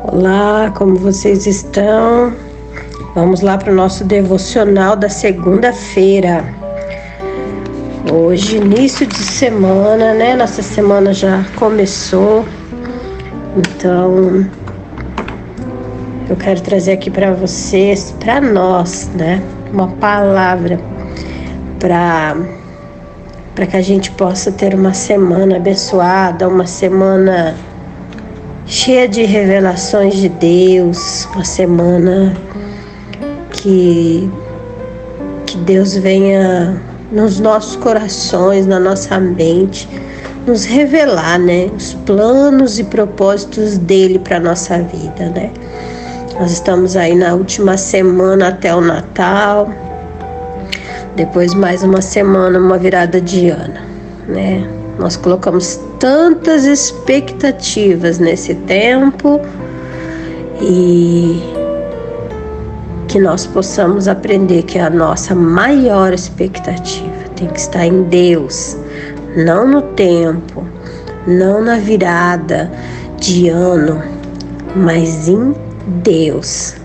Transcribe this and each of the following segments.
Olá, como vocês estão? Vamos lá para o nosso devocional da segunda-feira. Hoje, início de semana, né? Nossa semana já começou. Então, eu quero trazer aqui para vocês, para nós, né? Uma palavra para que a gente possa ter uma semana abençoada, uma semana cheia de revelações de Deus, uma semana que Deus venha nos nossos corações, na nossa mente, nos revelar, né, os planos e propósitos dele para nossa vida, né? Nós estamos aí na última semana até o Natal, depois mais uma semana, uma virada de ano, né? Nós colocamos tantas expectativas nesse tempo e que nós possamos aprender que a nossa maior expectativa tem que estar em Deus, não no tempo, não na virada de ano, mas em Deus.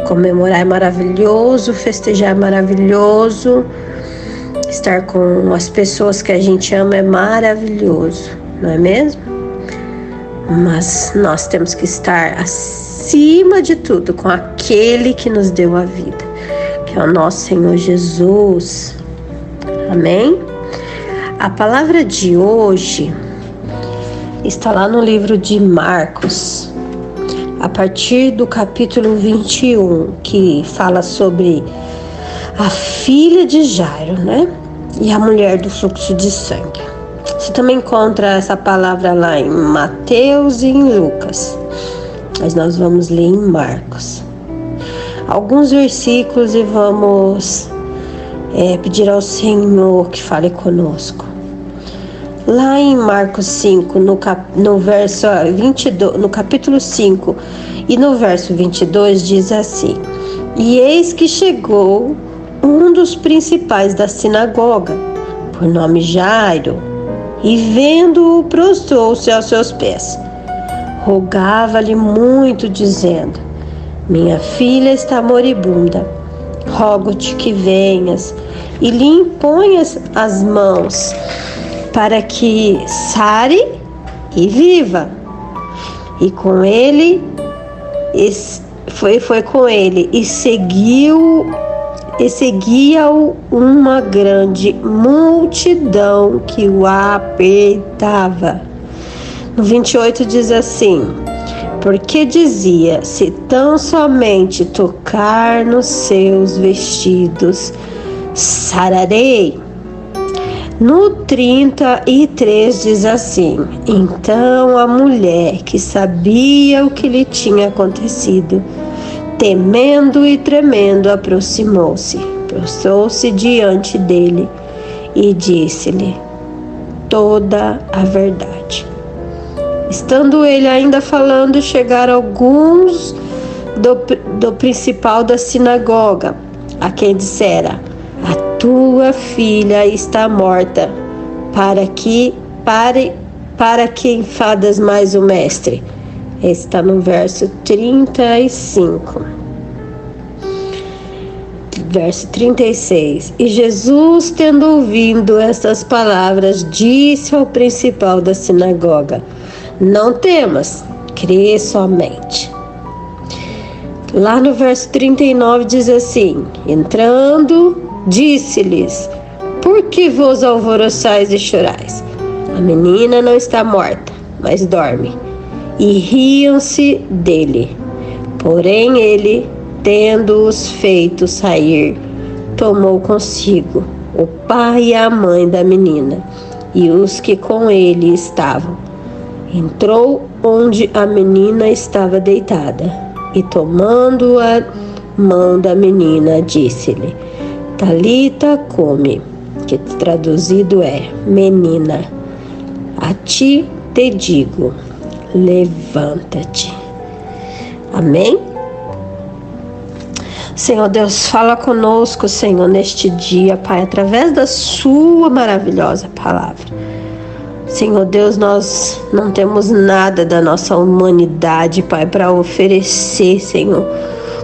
Comemorar é maravilhoso, festejar é maravilhoso, estar com as pessoas que a gente ama é maravilhoso, não é mesmo? Mas nós temos que estar acima de tudo com aquele que nos deu a vida, que é o nosso Senhor Jesus. Amém? A palavra de hoje está lá no livro de Marcos, a partir do capítulo 21, que fala sobre a filha de Jairo, né? E a mulher do fluxo de sangue. Você também encontra essa palavra lá em Mateus e em Lucas, mas nós vamos ler em Marcos alguns versículos e vamos pedir ao Senhor que fale conosco. Lá em Marcos 5, no verso 22, no capítulo 5 e no verso 22 diz assim: E eis que chegou um dos principais da sinagoga, por nome Jairo, e vendo-o prostrou-se aos seus pés. Rogava-lhe muito, dizendo: Minha filha está moribunda, rogo-te que venhas e lhe imponhas as mãos, para que sare e viva. E com ele foi com ele e seguia-o uma grande multidão que o apertava. No 28 diz assim: Porque dizia: se tão somente tocar nos seus vestidos, sararei. No 33 diz assim: Então a mulher, que sabia o que lhe tinha acontecido, temendo e tremendo, aproximou-se, prostrou-se diante dele e disse-lhe toda a verdade. Estando ele ainda falando, chegaram alguns do principal da sinagoga, a quem dissera: A tua filha está morta, para que enfadas mais o mestre? Está no verso 35. Verso 36. E Jesus, tendo ouvido estas palavras, disse ao principal da sinagoga: Não temas, crê somente. Lá no verso 39 diz assim: Entrando, disse-lhes: Por que vos alvoroçais e chorais? A menina não está morta, mas dorme. E riam-se dele. Porém ele, tendo-os feito sair, tomou consigo o pai e a mãe da menina e os que com ele estavam. Entrou onde a menina estava deitada e, tomando a mão da menina, disse-lhe: Talita cumi, que traduzido é: Menina, a ti te digo, levanta-te. Amém? Senhor Deus, fala conosco, Senhor, neste dia, Pai, através da sua maravilhosa palavra. Senhor Deus, nós não temos nada da nossa humanidade, Pai, para oferecer, Senhor,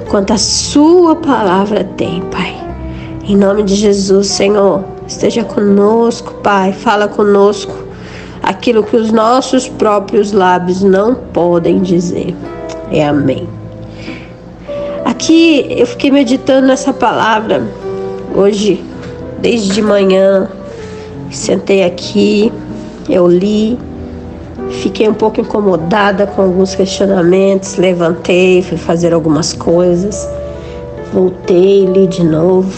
quanto a sua palavra tem, Pai. Em nome de Jesus, Senhor, esteja conosco, Pai, fala conosco aquilo que os nossos próprios lábios não podem dizer. Amém. Aqui eu fiquei meditando nessa palavra hoje, desde de manhã, sentei aqui, eu li, fiquei um pouco incomodada com alguns questionamentos, levantei, fui fazer algumas coisas, voltei, li de novo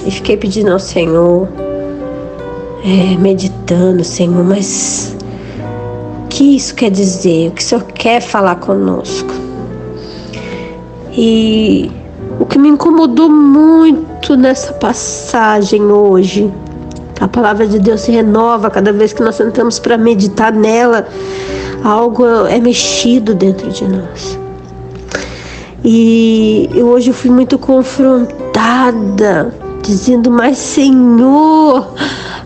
e fiquei pedindo ao Senhor, meditando, Senhor, mas o que isso quer dizer? O que o Senhor quer falar conosco? E o que me incomodou muito nessa passagem hoje, a palavra de Deus se renova cada vez que nós sentamos para meditar nela, algo é mexido dentro de nós. E hoje eu fui muito confrontada, dizendo, mas Senhor,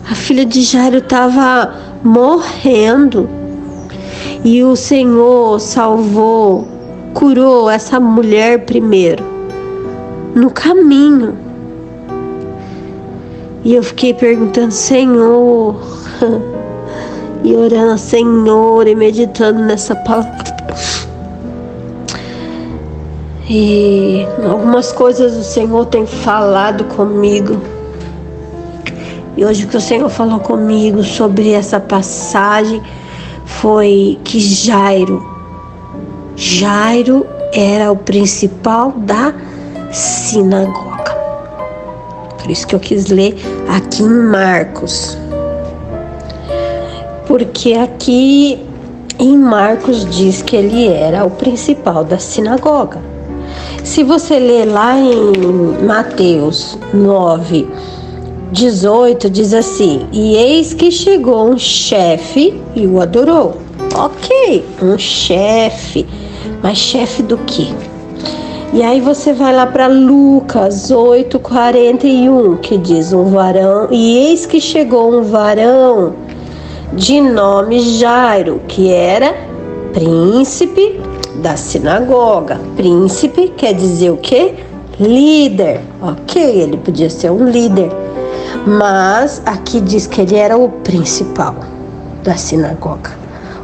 a filha de Jairo estava morrendo e o Senhor salvou, curou essa mulher primeiro, no caminho. E eu fiquei perguntando, Senhor, e orando, Senhor, e meditando nessa palavra. E algumas coisas o Senhor tem falado comigo. E hoje o que o Senhor falou comigo sobre essa passagem foi que Jairo era o principal da sinagoga. Por isso que eu quis ler aqui em Marcos. Porque aqui em Marcos diz que ele era o principal da sinagoga. Se você ler lá em Mateus 9:18, diz assim: e eis que chegou um chefe e o adorou. Ok, um chefe, mas chefe do quê? E aí você vai lá para Lucas 8:41, que diz um varão, e eis que chegou um varão de nome Jairo, que era príncipe da sinagoga. Príncipe quer dizer o quê? Líder. Ok, ele podia ser um líder, mas aqui diz que ele era o principal da sinagoga.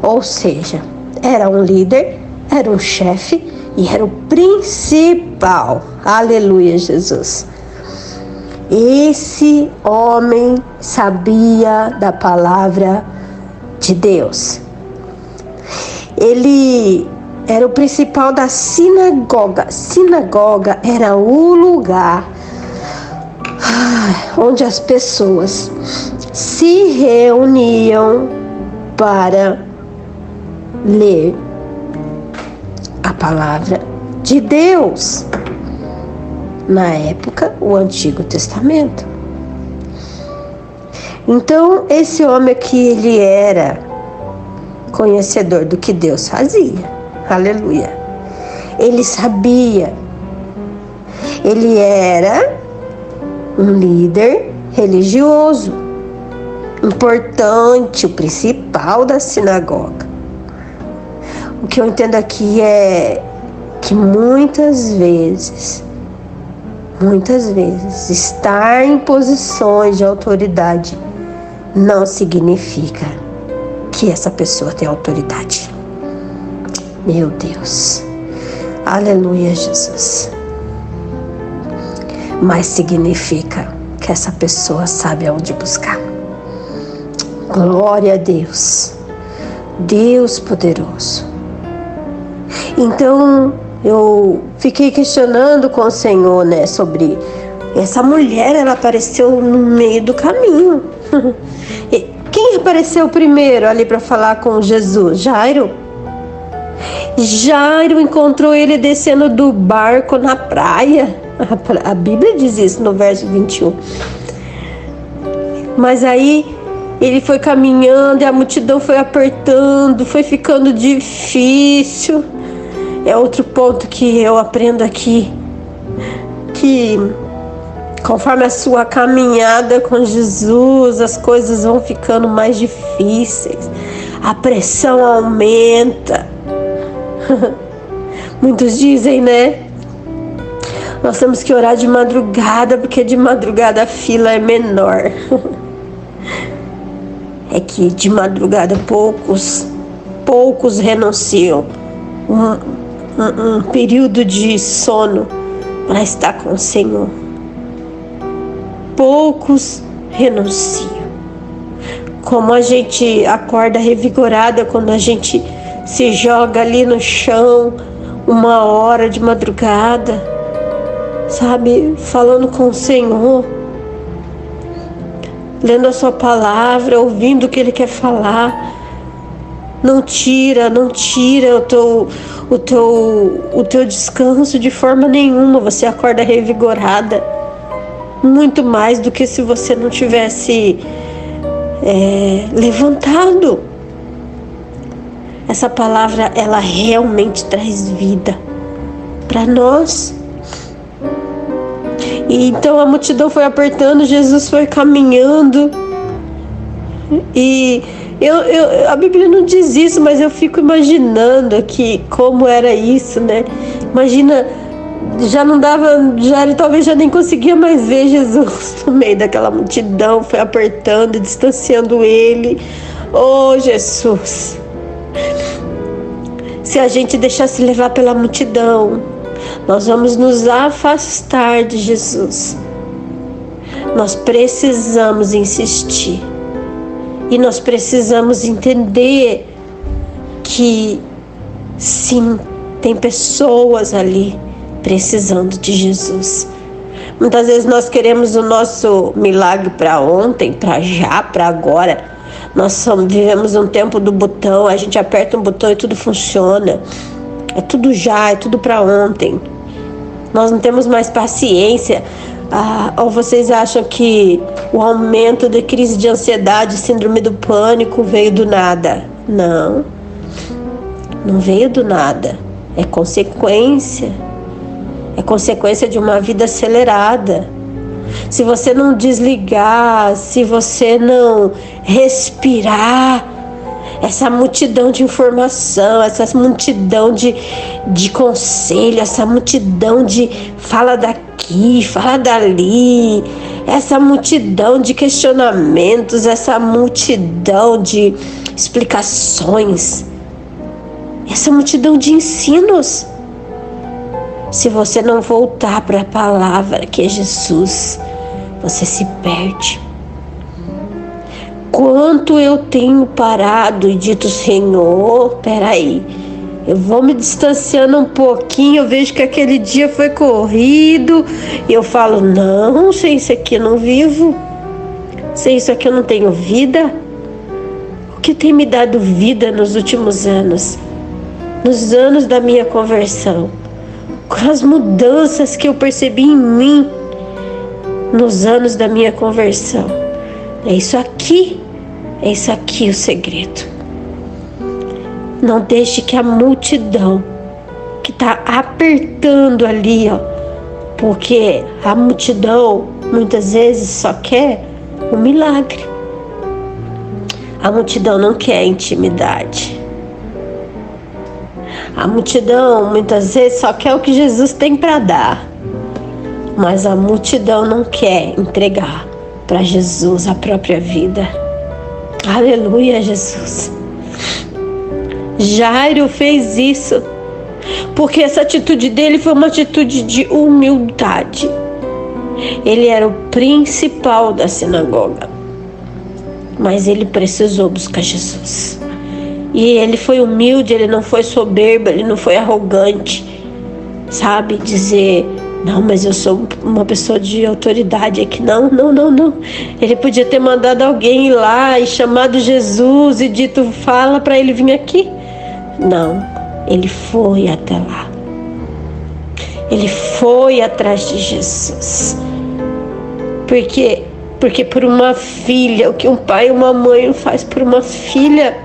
Ou seja, era um líder, era um chefe, e era o principal. Aleluia, Jesus. Esse homem sabia da palavra de Deus. Ele era o principal da sinagoga. Sinagoga era o lugar onde as pessoas se reuniam para ler a palavra de Deus. Na época, o Antigo Testamento. Então, esse homem aqui, ele era conhecedor do que Deus fazia. Aleluia. Ele sabia. Ele era um líder religioso, importante, o principal da sinagoga. O que eu entendo aqui é que muitas vezes, estar em posições de autoridade não significa que essa pessoa tem autoridade. Meu Deus. Aleluia, Jesus. Mas significa que essa pessoa sabe aonde buscar. Glória a Deus. Deus poderoso. Então, eu fiquei questionando com o Senhor, sobre essa mulher. Ela apareceu no meio do caminho. Quem apareceu primeiro ali para falar com Jesus? Jairo. Jairo encontrou ele descendo do barco na praia. A Bíblia diz isso no verso 21. Mas aí ele foi caminhando e a multidão foi apertando, foi ficando difícil. É outro ponto que eu aprendo aqui, que conforme a sua caminhada com Jesus, as coisas vão ficando mais difíceis. a pressão aumenta. Muitos dizem, né? Nós temos que orar de madrugada, porque de madrugada a fila é menor. É que de madrugada poucos renunciam um período de sono para estar com o Senhor. Poucos renunciam. Como a gente acorda revigorada quando a gente se joga ali no chão 1 hora de madrugada, sabe, falando com o Senhor, lendo a sua palavra, ouvindo o que Ele quer falar. Não tira o teu descanso de forma nenhuma. Você acorda revigorada, muito mais do que se você não tivesse levantado. Essa palavra, ela realmente traz vida para nós. E então a multidão foi apertando, Jesus foi caminhando. E a Bíblia não diz isso, mas eu fico imaginando aqui como era isso, né? Imagina, já não dava, ele talvez já nem conseguia mais ver Jesus no meio daquela multidão, foi apertando e distanciando ele. Oh, Jesus! Se a gente deixasse levar pela multidão, nós vamos nos afastar de Jesus. Nós precisamos insistir. E nós precisamos entender que, sim, tem pessoas ali precisando de Jesus. Muitas vezes nós queremos o nosso milagre para ontem, para já, para agora. Nós vivemos um tempo do botão, a gente aperta um botão e tudo funciona. É tudo já, é tudo para ontem. Nós não temos mais paciência. Ou vocês acham que o aumento da crise de ansiedade, síndrome do pânico veio do nada? Não veio do nada. É consequência de uma vida acelerada. Se você não desligar, se você não respirar, essa multidão de informação, essa multidão de conselho, essa multidão de fala daqui, fala dali, essa multidão de questionamentos, essa multidão de explicações, essa multidão de ensinos. Se você não voltar para a palavra que é Jesus, você se perde. Quanto eu tenho parado e dito, Senhor, peraí, eu vou me distanciando um pouquinho, eu vejo que aquele dia foi corrido, e eu falo, não, sem isso aqui eu não vivo, sem isso aqui eu não tenho vida. O que tem me dado vida nos últimos anos? Nos anos da minha conversão, com as mudanças que eu percebi em mim, nos anos da minha conversão. É isso aqui o segredo. Não deixe que a multidão que está apertando ali, porque a multidão muitas vezes só quer um milagre. A multidão não quer intimidade. A multidão muitas vezes só quer o que Jesus tem para dar. Mas a multidão não quer entregar para Jesus a própria vida. Aleluia, Jesus. Jairo fez isso porque essa atitude dele foi uma atitude de humildade. Ele era o principal da sinagoga, mas ele precisou buscar Jesus. E ele foi humilde, ele não foi soberbo, ele não foi arrogante, sabe? Dizer, não, mas eu sou uma pessoa de autoridade aqui. Não. Ele podia ter mandado alguém ir lá e chamado Jesus e dito, fala para ele vir aqui. Não, ele foi até lá. Ele foi atrás de Jesus. Porque por uma filha, o que um pai e uma mãe faz por uma filha.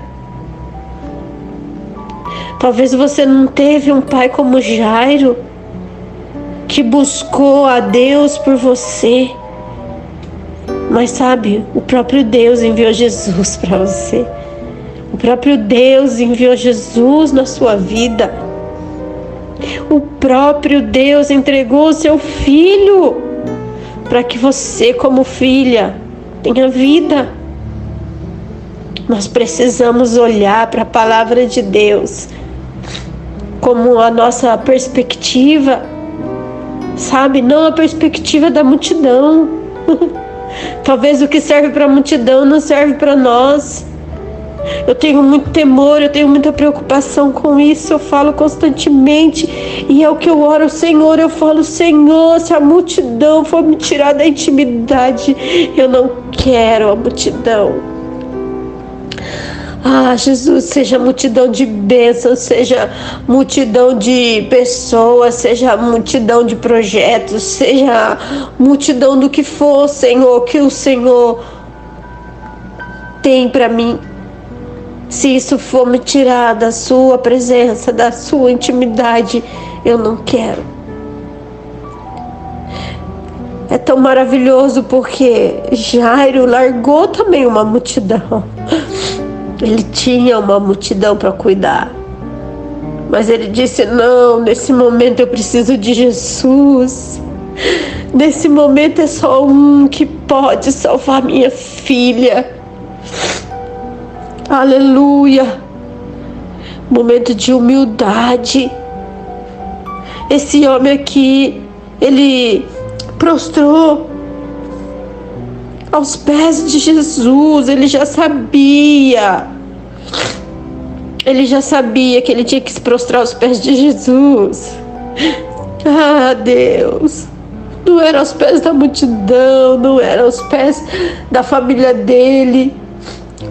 Talvez você não teve um pai como Jairo, que buscou a Deus por você. Mas sabe, o próprio Deus enviou Jesus para você. O próprio Deus enviou Jesus na sua vida. O próprio Deus entregou o seu Filho para que você, como filha, tenha vida. Nós precisamos olhar para a palavra de Deus como a nossa perspectiva, sabe? Não a perspectiva da multidão. Talvez o que serve para a multidão não serve para nós. Eu tenho muito temor, eu tenho muita preocupação com isso, eu falo constantemente, e é o que eu oro ao Senhor. Eu falo: Senhor, se a multidão for me tirar da intimidade, eu não quero a multidão. Ah, Jesus, seja multidão de bênçãos, seja multidão de pessoas, seja multidão de projetos, seja multidão do que for, Senhor, que o Senhor tem para mim. Se isso for me tirar da sua presença, da sua intimidade, eu não quero. É tão maravilhoso porque Jairo largou também uma multidão. Ele tinha uma multidão para cuidar. Mas ele disse: não, nesse momento eu preciso de Jesus. Nesse momento é só um que pode salvar minha filha. Aleluia. Momento de humildade. Esse homem aqui, ele prostrou aos pés de Jesus. Ele já sabia que ele tinha que se prostrar aos pés de Jesus. Ah, Deus, não era aos pés da multidão, não era aos pés da família dele.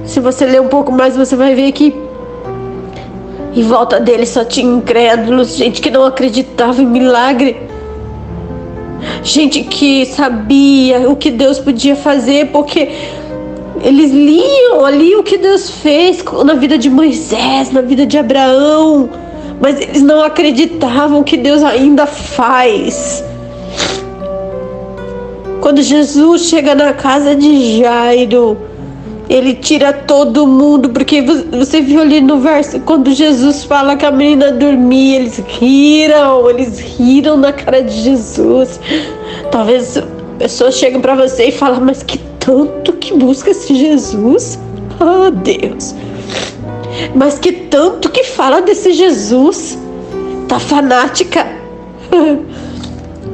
Se você ler um pouco mais, você vai ver que em volta dele só tinha incrédulos, gente que não acreditava em milagre, gente que sabia o que Deus podia fazer, porque eles liam ali o que Deus fez na vida de Moisés, na vida de Abraão, mas eles não acreditavam que Deus ainda faz. Quando Jesus chega na casa de Jairo, ele tira todo mundo, porque você viu ali no verso, quando Jesus fala que a menina dormia, eles riram na cara de Jesus. Talvez pessoas cheguem para você e falam: mas que tanto que busca esse Jesus? Ah, Deus, mas que tanto que fala desse Jesus, tá fanática.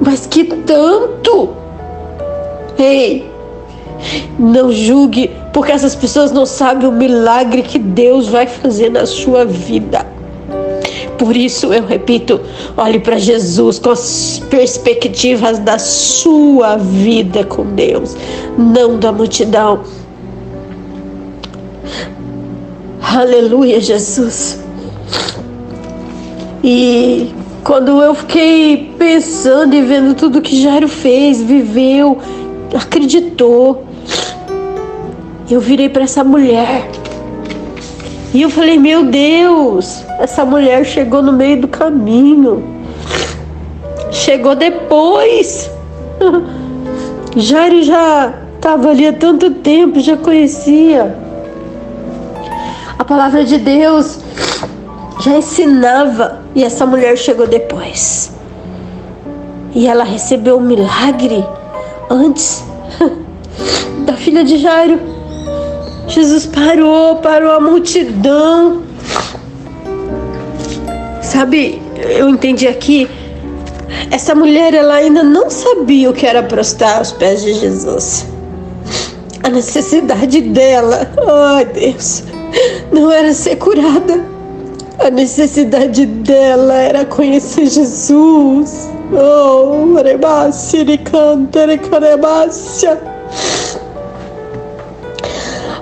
Mas que tanto. Ei, não julgue, porque essas pessoas não sabem o milagre que Deus vai fazer na sua vida. Por isso eu repito: olhe para Jesus com as perspectivas da sua vida com Deus, não da multidão. Aleluia, Jesus. E quando eu fiquei pensando e vendo tudo que Jairo fez, viveu, acreditou, eu virei para essa mulher e eu falei: meu Deus, essa mulher chegou no meio do caminho, chegou depois. Jairo já estava ali há tanto tempo, já conhecia. A palavra de Deus já ensinava, e essa mulher chegou depois. E ela recebeu um milagre antes da filha de Jairo. Jesus parou a multidão. Sabe, eu entendi aqui, essa mulher, ela ainda não sabia o que era prostrar aos pés de Jesus. A necessidade dela, oh Deus, não era ser curada. A necessidade dela era conhecer Jesus. Oh, rebasse, cantere, carebacia.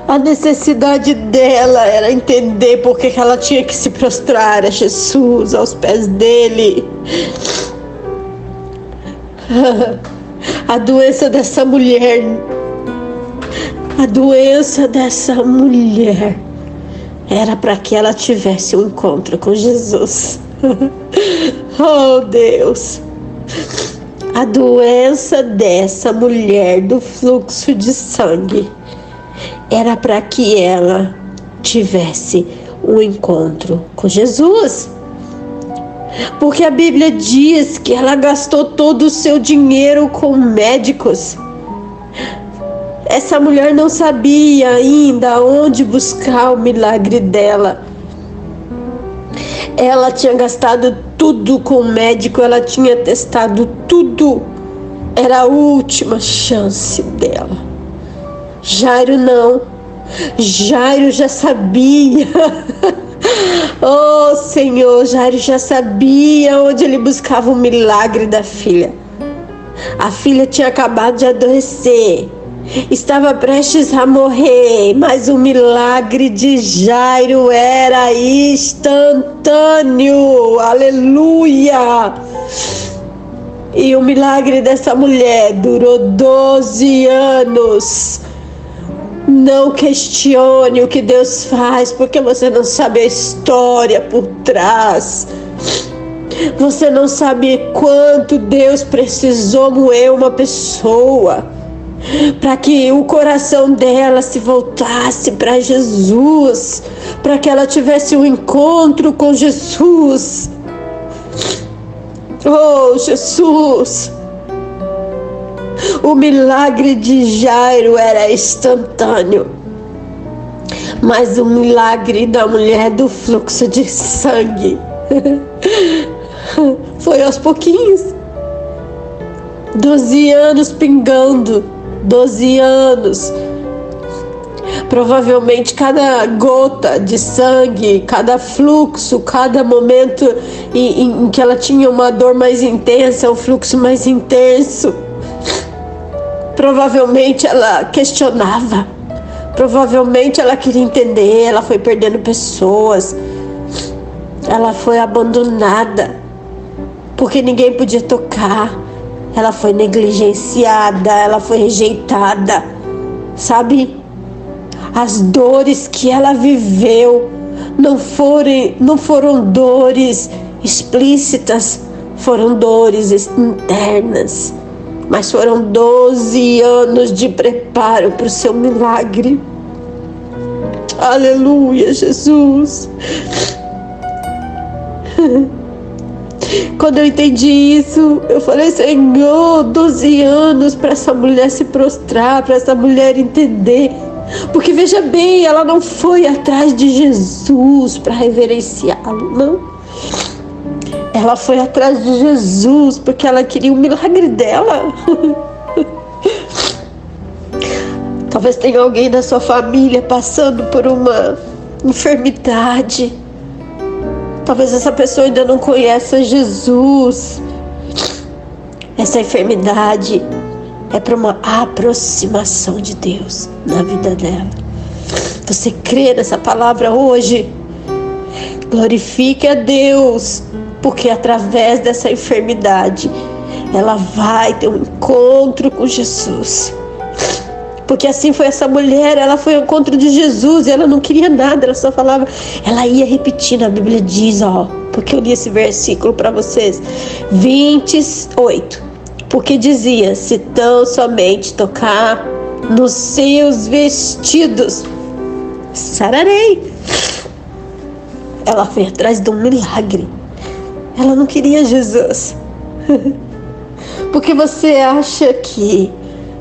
A necessidade dela era entender por que ela tinha que se prostrar a Jesus, aos pés dele. A doença dessa mulher, era para que ela tivesse um encontro com Jesus. Oh, Deus! A doença dessa mulher do fluxo de sangue era para que ela tivesse um encontro com Jesus. Porque a Bíblia diz que ela gastou todo o seu dinheiro com médicos. Essa mulher não sabia ainda onde buscar o milagre dela. Ela tinha gastado tudo com o médico, ela tinha testado tudo. Era a última chance dela. Jairo não. Jairo já sabia. Oh Senhor, Jairo já sabia onde ele buscava o milagre da filha. A filha tinha acabado de adoecer, estava prestes a morrer, mas o milagre de Jairo era instantâneo. Aleluia! E o milagre dessa mulher durou 12 anos. Não questione o que Deus faz, porque você não sabe a história por trás. Você não sabe quanto Deus precisou moer uma pessoa para que o coração dela se voltasse para Jesus, para que ela tivesse um encontro com Jesus. Oh, Jesus! O milagre de Jairo era instantâneo, mas o milagre da mulher do fluxo de sangue foi aos pouquinhos. 12 anos pingando, 12 anos. Provavelmente cada gota de sangue, cada fluxo, cada momento em que ela tinha uma dor mais intensa, um fluxo mais intenso. Provavelmente ela questionava, provavelmente ela queria entender, ela foi perdendo pessoas, ela foi abandonada, porque ninguém podia tocar, ela foi negligenciada, ela foi rejeitada, sabe? As dores que ela viveu não foram dores explícitas, foram dores internas. Mas foram 12 anos de preparo para o seu milagre. Aleluia, Jesus. Quando eu entendi isso, eu falei, Senhor, 12 anos para essa mulher se prostrar, para essa mulher entender. Porque veja bem, ela não foi atrás de Jesus para reverenciá-lo, não. Ela foi atrás de Jesus porque ela queria o milagre dela. Talvez tenha alguém da sua família passando por uma enfermidade. Talvez essa pessoa ainda não conheça Jesus. Essa enfermidade é para uma aproximação de Deus na vida dela. Você crê nessa palavra hoje? Glorifique a Deus, porque através dessa enfermidade ela vai ter um encontro com Jesus. Porque assim foi essa mulher, ela foi ao encontro de Jesus e ela não queria nada, ela só falava, ela ia repetindo, a Bíblia diz, porque eu li esse versículo para vocês, 28, porque dizia, se tão somente tocar nos seus vestidos, sararei. Ela foi atrás de um milagre. Ela não queria Jesus. Porque você acha que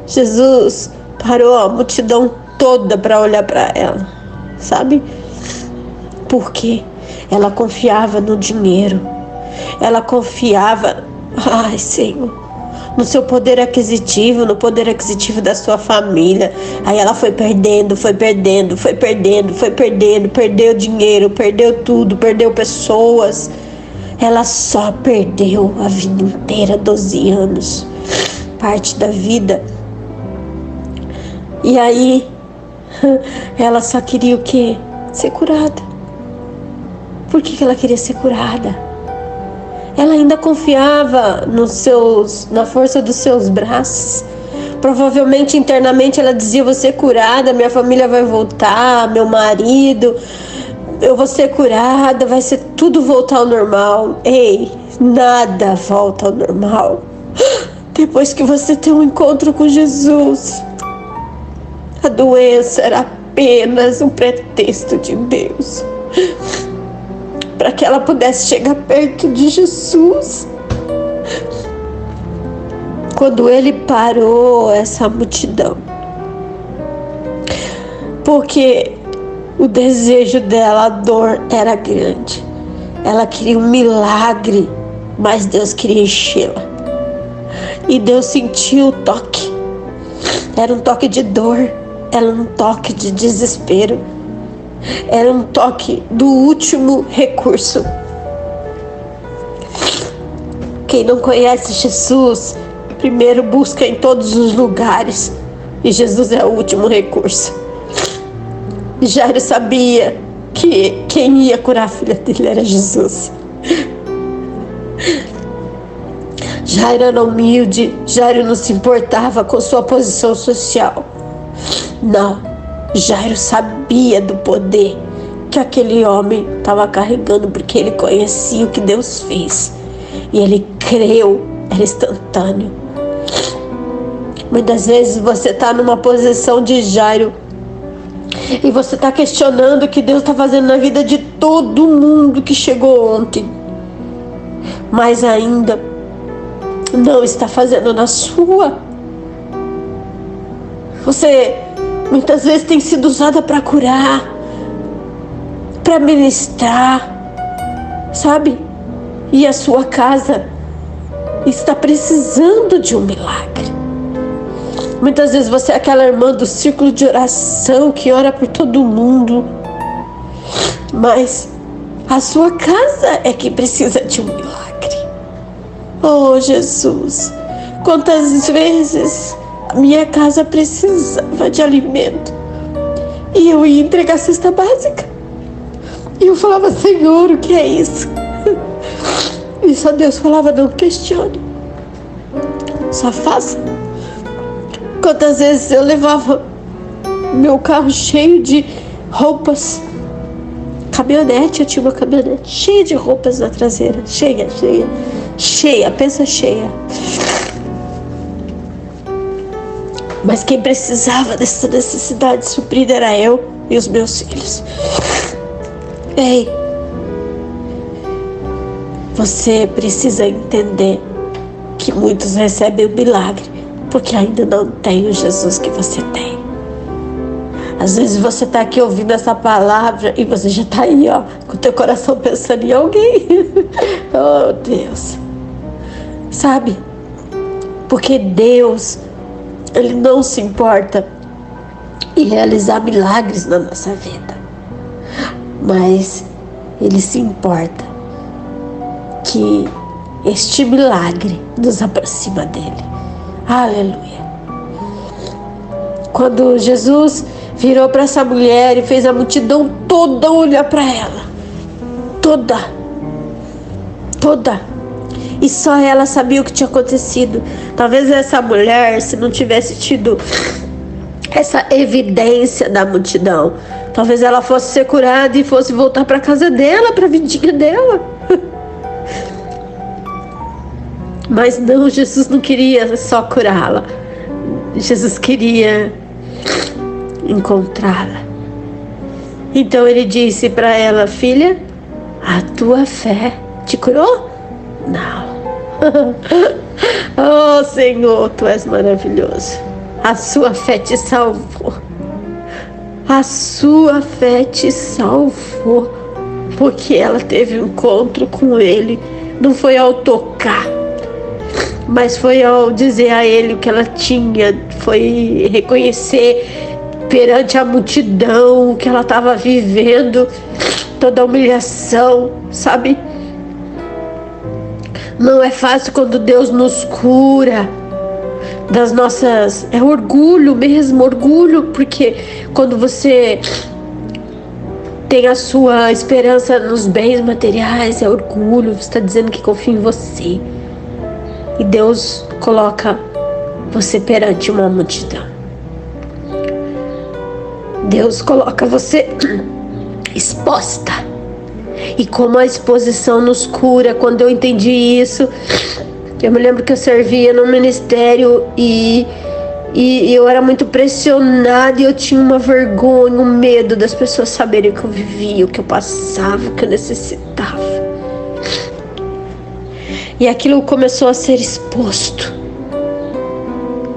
Jesus parou a multidão toda para olhar para ela, sabe? Porque ela confiava no dinheiro. Ela confiava, ai Senhor, no seu poder aquisitivo, no poder aquisitivo da sua família. Aí ela foi perdendo, perdeu dinheiro, perdeu tudo, perdeu pessoas. Ela só perdeu a vida inteira, 12 anos, parte da vida. E aí, ela só queria o quê? Ser curada. Por que ela queria ser curada? Ela ainda confiava na força dos seus braços. Provavelmente internamente ela dizia, vou ser curada, minha família vai voltar, meu marido, eu vou ser curada, vai ser tudo voltar ao normal. Ei, nada volta ao normal depois que você tem um encontro com Jesus. A doença era apenas um pretexto de Deus para que ela pudesse chegar perto de Jesus. Quando ele parou essa multidão, porque o desejo dela, a dor era grande. Ela queria um milagre, mas Deus queria enchê-la. E Deus sentiu o toque. Era um toque de dor, era um toque de desespero, era um toque do último recurso. Quem não conhece Jesus, primeiro busca em todos os lugares, e Jesus é o último recurso. Jairo sabia que quem ia curar a filha dele era Jesus. Jairo era humilde, Jairo não se importava com sua posição social. Não, Jairo sabia do poder que aquele homem estava carregando, porque ele conhecia o que Deus fez. E ele creu, era instantâneo. Muitas vezes você está numa posição de Jairo e você está questionando o que Deus está fazendo na vida de todo mundo que chegou ontem, mas ainda não está fazendo na sua. Você muitas vezes tem sido usada para curar, para ministrar, sabe? E a sua casa está precisando de um milagre. Muitas vezes você é aquela irmã do círculo de oração que ora por todo mundo, mas a sua casa é que precisa de um milagre. Oh, Jesus, quantas vezes a minha casa precisava de alimento e eu ia entregar a cesta básica e eu falava: Senhor, o que é isso? E só Deus falava: não questione, só faça. Quantas vezes eu levava meu carro cheio de roupas, caminhonete, eu tinha uma caminhonete cheia de roupas na traseira, cheia, pensa cheia. Mas quem precisava dessa necessidade suprida era eu e os meus filhos. Ei, você precisa entender que muitos recebem o milagre porque ainda não tem o Jesus que você tem. Às vezes você está aqui ouvindo essa palavra e você já está aí, ó, com o teu coração pensando em alguém. Oh, Deus. Sabe? Porque Deus, Ele não se importa em realizar milagres na nossa vida, mas Ele se importa que este milagre nos aproxima dele. Aleluia. Quando Jesus virou para essa mulher e fez a multidão toda olhar para ela, toda, e só ela sabia o que tinha acontecido. Talvez essa mulher, se não tivesse tido essa evidência da multidão, talvez ela fosse ser curada e fosse voltar para casa dela, para a vidinha dela. Mas não, Jesus não queria só curá-la. Jesus queria encontrá-la. Então ele disse para ela: filha, a tua fé te curou? Não. Oh, Senhor, tu és maravilhoso. A sua fé te salvou. A sua fé te salvou. Porque ela teve um encontro com ele. Não foi ao tocar, mas foi ao dizer a ele o que ela tinha, foi reconhecer perante a multidão o que ela estava vivendo, toda a humilhação, sabe? Não é fácil quando Deus nos cura das nossas... É orgulho mesmo, orgulho, porque quando você tem a sua esperança nos bens materiais, é orgulho, você está dizendo que confia em você. E Deus coloca você perante uma multidão. Deus coloca você exposta. E como a exposição nos cura, quando eu entendi isso, eu me lembro que eu servia no ministério e E eu era muito pressionada e eu tinha uma vergonha, um medo das pessoas saberem o que eu vivia, o que eu passava, o que eu necessitava. E aquilo começou a ser exposto,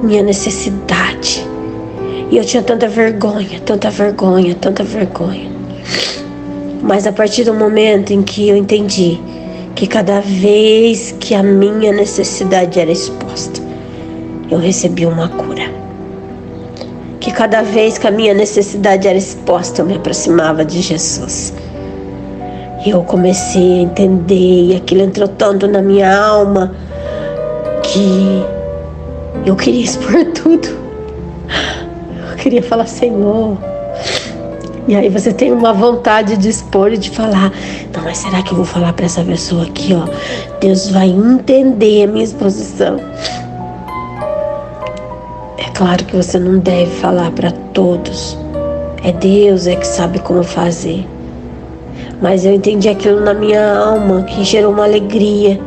minha necessidade. E eu tinha tanta vergonha, tanta vergonha, tanta vergonha. Mas a partir do momento em que eu entendi que cada vez que a minha necessidade era exposta, eu recebi uma cura. Que cada vez que a minha necessidade era exposta, eu me aproximava de Jesus. E eu comecei a entender, e aquilo entrou tanto na minha alma, que eu queria expor tudo. Eu queria falar, Senhor. E aí você tem uma vontade de expor e de falar, não, mas será que eu vou falar para essa pessoa aqui, ó? Deus vai entender a minha exposição. É claro que você não deve falar para todos. É Deus que sabe como fazer. Mas eu entendi aquilo na minha alma, que gerou uma alegria.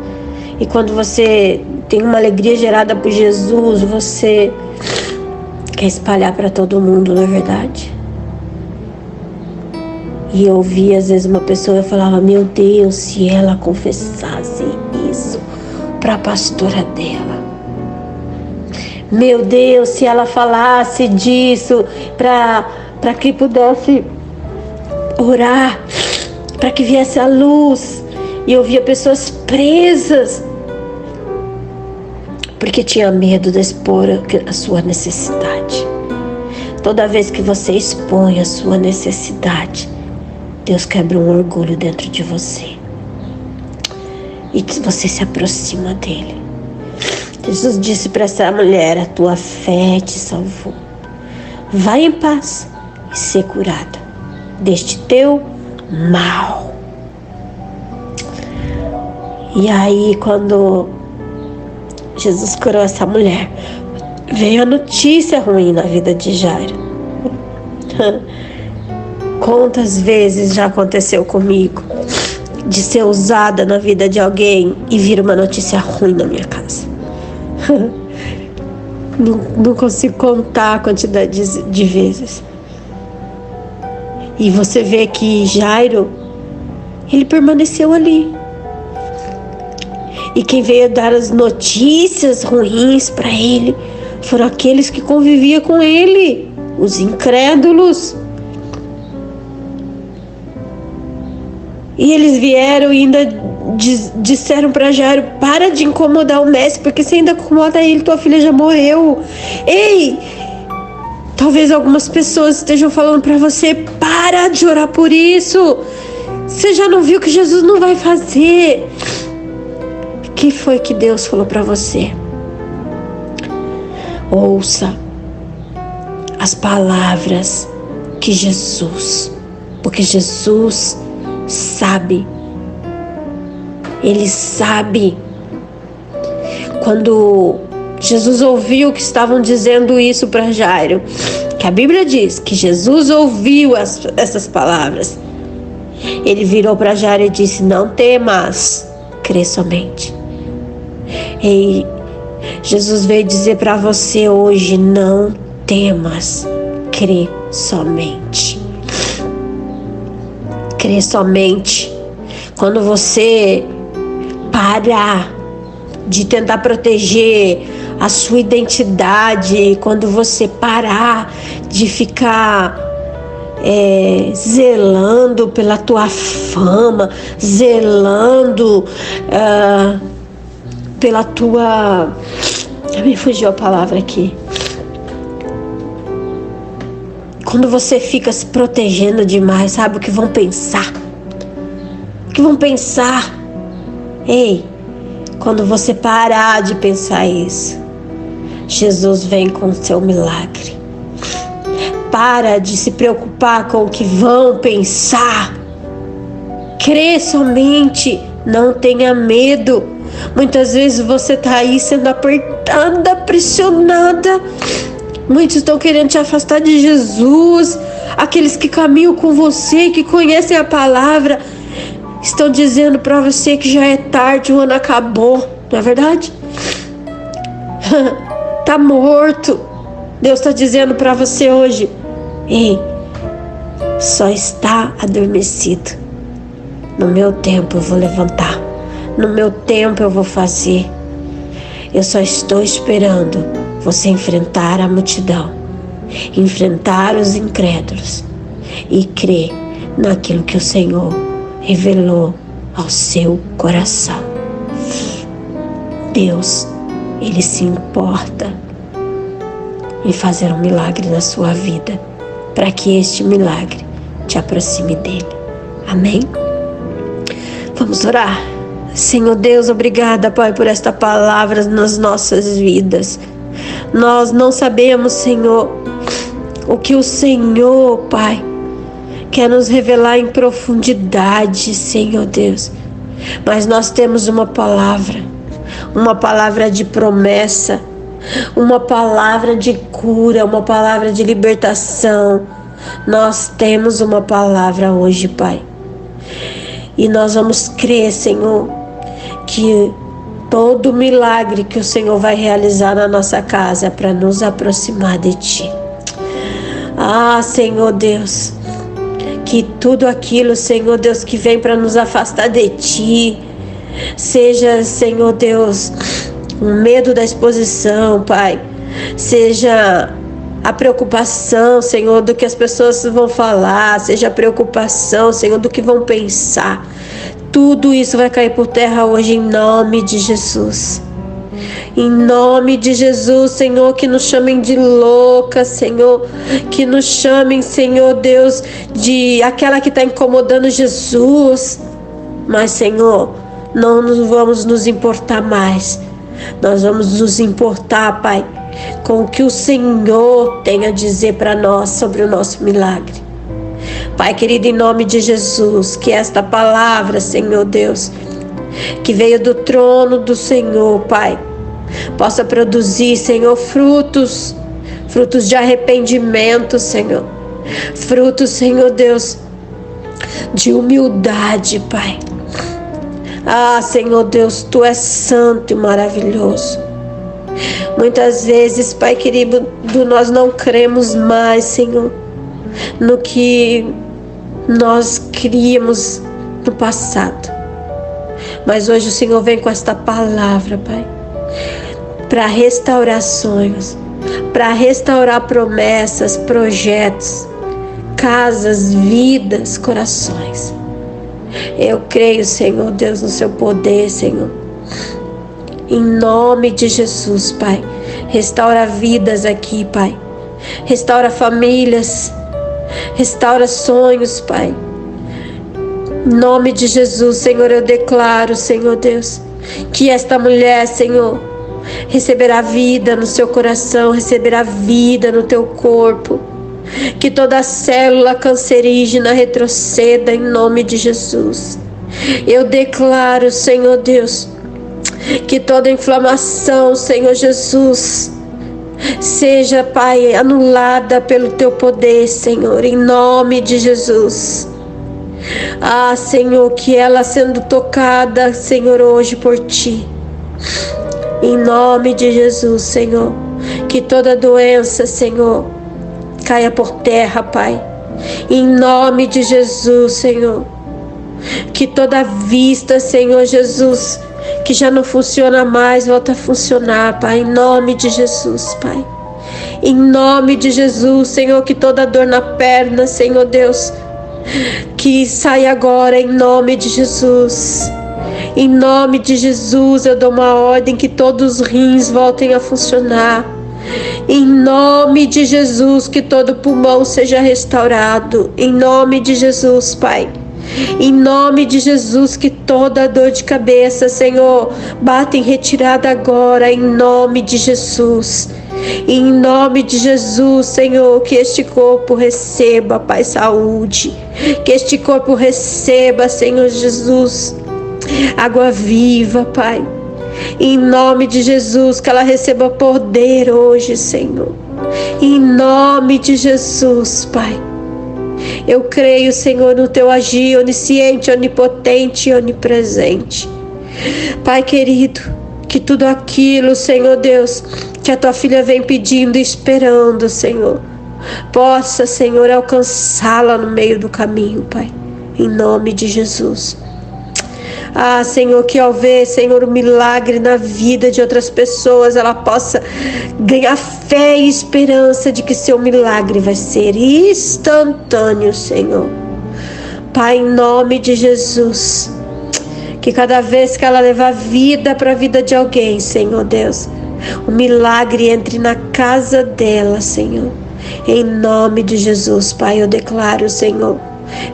E quando você tem uma alegria gerada por Jesus, você quer espalhar para todo mundo, não é verdade? E eu ouvia às vezes uma pessoa e falava, meu Deus, se ela confessasse isso para a pastora dela. Meu Deus, se ela falasse disso para que pudesse orar, para que viesse a luz. E eu via pessoas presas porque tinha medo de expor a sua necessidade. Toda vez que você expõe a sua necessidade, Deus quebra um orgulho dentro de você e você se aproxima dele. Jesus disse para essa mulher, a tua fé te salvou. Vai em paz e ser curada deste teu mal. E aí, quando Jesus curou essa mulher, veio a notícia ruim na vida de Jairo. Quantas vezes já aconteceu comigo de ser usada na vida de alguém e vir uma notícia ruim na minha casa? Não consigo contar a quantidade de vezes. E você vê que Jairo, ele permaneceu ali. E quem veio dar as notícias ruins para ele foram aqueles que conviviam com ele, os incrédulos. E eles vieram e ainda disseram para Jairo, para de incomodar o mestre, porque se ainda incomoda ele, tua filha já morreu. Ei, talvez algumas pessoas estejam falando para você, para de orar por isso. Você já não viu que Jesus não vai fazer? O que foi que Deus falou para você? Ouça as palavras que Jesus, porque Jesus sabe, ele sabe. Quando Jesus ouviu que estavam dizendo isso para Jairo, que a Bíblia diz que Jesus ouviu essas palavras, ele virou para Jairo e disse, não temas, crê somente. E Jesus veio dizer para você hoje, não temas, crê somente. Crê somente. Quando você parar de tentar proteger a sua identidade, quando você parar de ficar zelando pela tua fama, zelando pela tua... Me fugiu a palavra aqui. Quando você fica se protegendo demais, sabe o que vão pensar? O que vão pensar? Ei, quando você parar de pensar isso, Jesus vem com o seu milagre. Para de se preocupar com o que vão pensar. Crê somente, não tenha medo. Muitas vezes você está aí sendo apertada, pressionada. Muitos estão querendo te afastar de Jesus. Aqueles que caminham com você, que conhecem a palavra, estão dizendo para você que já é tarde, o ano acabou. Não é verdade? Tá morto. Deus está dizendo para você hoje: ei, só está adormecido. No meu tempo eu vou levantar. No meu tempo eu vou fazer. Eu só estou esperando você enfrentar a multidão, enfrentar os incrédulos e crer naquilo que o Senhor revelou ao seu coração. Deus, Ele se importa em fazer um milagre na sua vida, para que este milagre te aproxime dele. Amém? Vamos orar. Senhor Deus, obrigada, Pai, por esta palavra nas nossas vidas. Nós não sabemos, Senhor, o que o Senhor, Pai, quer nos revelar em profundidade, Senhor Deus. Mas nós temos uma palavra de promessa, uma palavra de cura, uma palavra de libertação. Nós temos uma palavra hoje, Pai. E nós vamos crer, Senhor, que todo milagre que o Senhor vai realizar na nossa casa é para nos aproximar de Ti. Ah, Senhor Deus, que tudo aquilo, Senhor Deus, que vem para nos afastar de Ti, seja, Senhor Deus, um medo da exposição, Pai, seja a preocupação, Senhor, do que as pessoas vão falar, seja a preocupação, Senhor, do que vão pensar. Tudo isso vai cair por terra hoje em nome de Jesus. Em nome de Jesus, Senhor, que nos chamem de louca, Senhor, que nos chamem, Senhor Deus, de aquela que está incomodando Jesus. Mas, Senhor, não vamos nos importar mais. Nós vamos nos importar, Pai, com o que o Senhor tem a dizer para nós sobre o nosso milagre. Pai querido, em nome de Jesus, que esta palavra, Senhor Deus, que veio do trono do Senhor, Pai, possa produzir, Senhor, frutos de arrependimento, Senhor, frutos, Senhor Deus, de humildade, Pai. Ah, Senhor Deus, Tu és santo e maravilhoso. Muitas vezes, Pai querido, nós não cremos mais, Senhor, no que nós criamos no passado. Mas hoje o Senhor vem com esta palavra, Pai, para restaurar sonhos, para restaurar promessas, projetos, casas, vidas, corações. Eu creio, Senhor Deus, no Seu poder, Senhor. Em nome de Jesus, Pai, restaura vidas aqui, Pai. Restaura famílias, restaura sonhos, Pai. Em nome de Jesus, Senhor, eu declaro, Senhor Deus, que esta mulher, Senhor, receberá vida no seu coração, receberá vida no teu corpo. Que toda célula cancerígena retroceda em nome de Jesus. Eu declaro, Senhor Deus, que toda inflamação, Senhor Jesus, seja, Pai, anulada pelo Teu poder, Senhor, em nome de Jesus. Ah, Senhor, que ela sendo tocada, Senhor, hoje por Ti, em nome de Jesus, Senhor, que toda doença, Senhor, caia por terra, Pai, em nome de Jesus, Senhor. Que toda vista, Senhor Jesus, que já não funciona mais, volta a funcionar, Pai, em nome de Jesus, Pai. Em nome de Jesus, Senhor, que toda dor na perna, Senhor Deus, que saia agora, em nome de Jesus. Em nome de Jesus, eu dou uma ordem que todos os rins voltem a funcionar. Em nome de Jesus, que todo pulmão seja restaurado. Em nome de Jesus, Pai. Em nome de Jesus, que toda dor de cabeça, Senhor, bata em retirada agora, em nome de Jesus. Em nome de Jesus, Senhor, que este corpo receba, Pai, saúde. Que este corpo receba, Senhor Jesus, água viva, Pai. Em nome de Jesus, que ela receba poder hoje, Senhor. Em nome de Jesus, Pai. Eu creio, Senhor, no Teu agir onisciente, onipotente e onipresente. Pai querido, que tudo aquilo, Senhor Deus, que a tua filha vem pedindo e esperando, Senhor, possa, Senhor, alcançá-la no meio do caminho, Pai, em nome de Jesus. Ah, Senhor, que ao ver, Senhor, o milagre na vida de outras pessoas, ela possa ganhar fé e esperança de que seu milagre vai ser instantâneo, Senhor. Pai, em nome de Jesus, que cada vez que ela levar vida para a vida de alguém, Senhor Deus, o milagre entre na casa dela, Senhor. Em nome de Jesus, Pai, eu declaro, Senhor,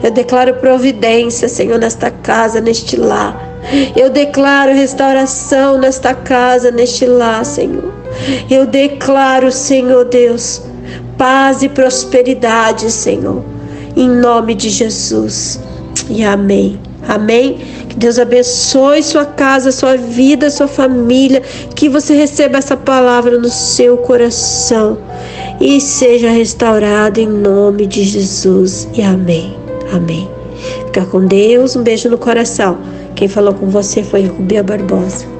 eu declaro providência, Senhor, nesta casa, neste lar. Eu declaro restauração nesta casa, neste lar, Senhor. Eu declaro, Senhor Deus, paz e prosperidade, Senhor, em nome de Jesus. E amém. Amém. Que Deus abençoe sua casa, sua vida, sua família. Que você receba essa palavra no seu coração e seja restaurado em nome de Jesus. E amém. Amém. Fica com Deus. Um beijo no coração. Quem falou com você foi Rubia Barbosa.